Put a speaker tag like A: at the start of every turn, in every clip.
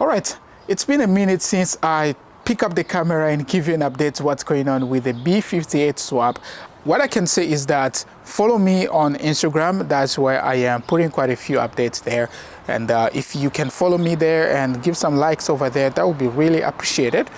A: All right, it's been a minute since I pick up the camera and give you an update what's going on with the B48 swap. What I can say is that follow me on Instagram. That's where I am putting quite a few updates there. And if you can follow me there and give some likes over there, that would be really appreciated.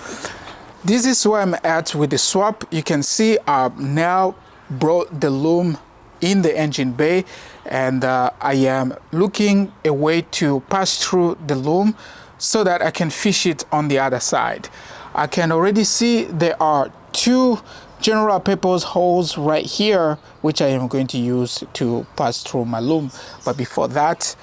A: This is where I'm at with the swap. You can see I've now brought the loom in the engine bay, and I am looking a way to pass through the loom so that I can fish it on the other side. I can already see there are two general purpose holes right here, which I am going to use to pass through my loom. But before that,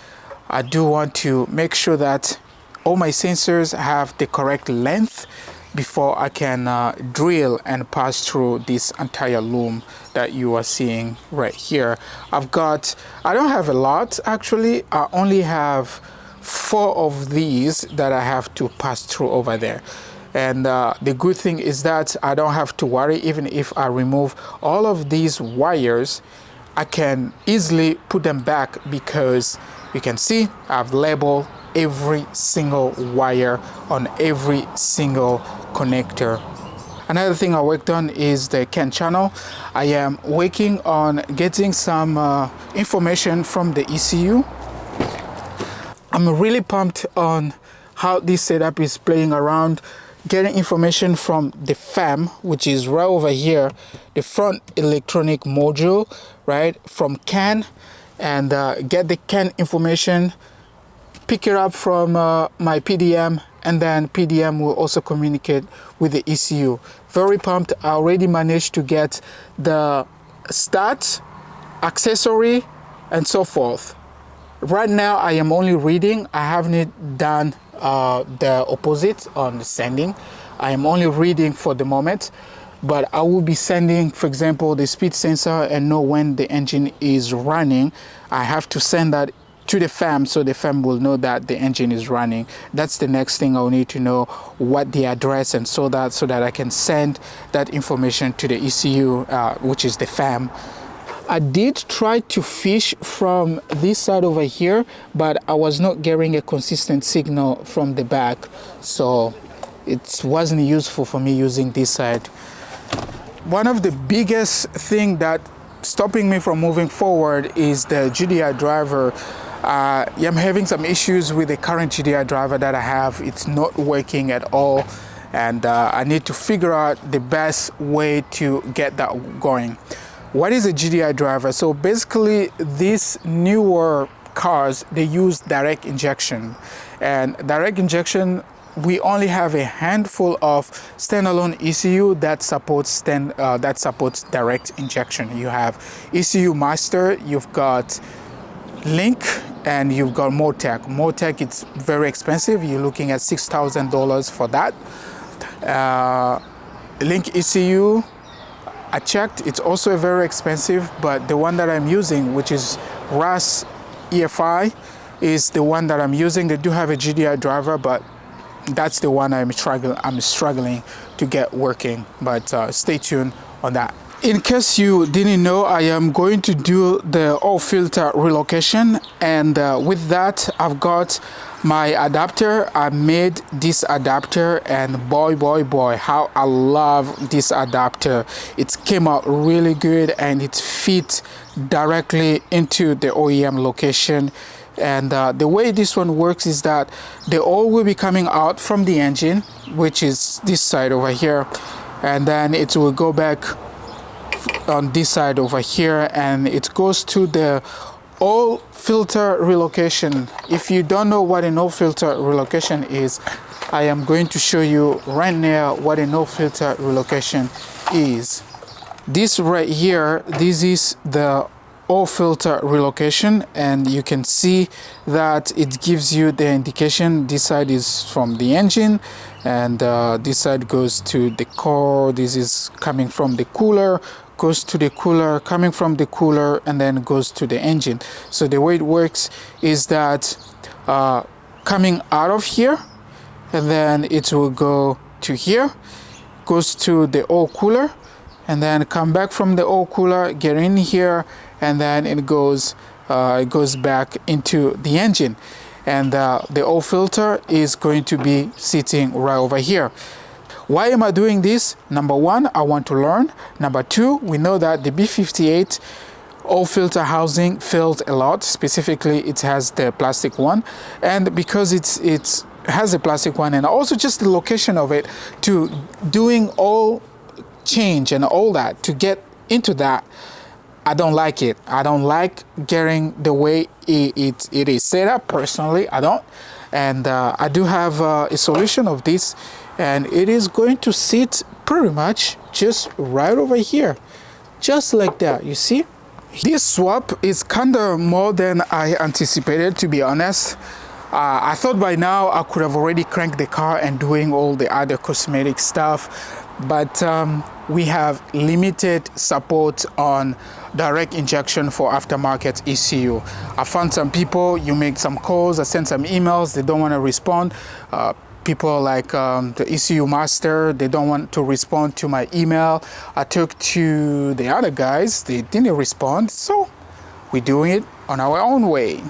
A: I do want to make sure that all my sensors have the correct length before I can drill and pass through this entire loom that you are seeing right here. I don't have a lot actually. I only have 4 of these that I have to pass through over there. And the good thing is that I don't have to worry. Even if I remove all of these wires, I can easily put them back because you can see I've labeled every single wire on every single connector. Another thing I worked on is the CAN channel. I am working on getting some information from the ECU. I'm really pumped on how this setup is playing around, getting information from the FAM, which is right over here, the front electronic module, right, from CAN, and get the CAN information, pick it up from my PDM, and then PDM will also communicate with the ECU. Very pumped. I already managed to get the start, accessory, and so forth. Right now I am only reading. I haven't done the opposite on the sending. I am only reading for the moment, but I will be sending, for example, the speed sensor and know when the engine is running. I have to send that to the FAM so the FAM will know that the engine is running. That's the next thing I'll need to know, what the address, and so that I can send that information to the ECU, which is the FAM. I did try to fish from this side over here, but I was not getting a consistent signal from the back, so it wasn't useful for me using this side. One of the biggest thing that stopping me from moving forward is the GDI driver. I'm having some issues with the current GDI driver that I have. It's not working at all, and I need to figure out the best way to get that going. What is a GDI driver? So basically, these newer cars, they use direct injection, and direct injection, we only have a handful of standalone ECU that supports direct injection. You have ECU Master, you've got Link, and you've got Motec. Motec, it's very expensive. You're looking at $6,000 for that. Link ECU, I checked, it's also very expensive, but the one that I'm using, which is RAS EFI, is the one that I'm using. They do have a GDI driver, but that's the one I'm struggling to get working. But stay tuned on that. In case you didn't know, I am going to do the oil filter relocation, and with that I've got my adapter. I made this adapter, and boy how I love this adapter. It came out really good and it fit directly into the OEM location. And the way this one works is that the oil will be coming out from the engine, which is this side over here, and then it will go back on this side over here, and it goes to the oil filter relocation. If you don't know what an oil filter relocation is, I am going to show you right now what an oil filter relocation is. This right here, this is the oil filter relocation, and you can see that it gives you the indication. This side is from the engine, and this side goes to the core. This is coming from the cooler, goes to the cooler, coming from the cooler, and then goes to the engine. So the way it works is that coming out of here, and then it will go to here, goes to the oil cooler, and then come back from the oil cooler, get in here, and then it goes back into the engine. and the oil filter is going to be sitting right over here. Why am I doing this? Number one, I want to learn. Number two, we know that the B48 oil filter housing fails a lot. Specifically, it has the plastic one, and because it has a plastic one, and also just the location of it to doing oil change and all that, to get into that, I don't like it. I don't like getting the way it is set up. Personally, I don't. And I do have a solution of this, and it is going to sit pretty much just right over here, just like that. You see, this swap is kind of more than I anticipated, to be honest. I thought by now I could have already cranked the car and doing all the other cosmetic stuff, but we have limited support on direct injection for aftermarket ECU. I found some people, you make some calls, I sent some emails, they don't want to respond. People like the ECU master, they don't want to respond to my email. I took to the other guys, they didn't respond, so we're doing it on our own way.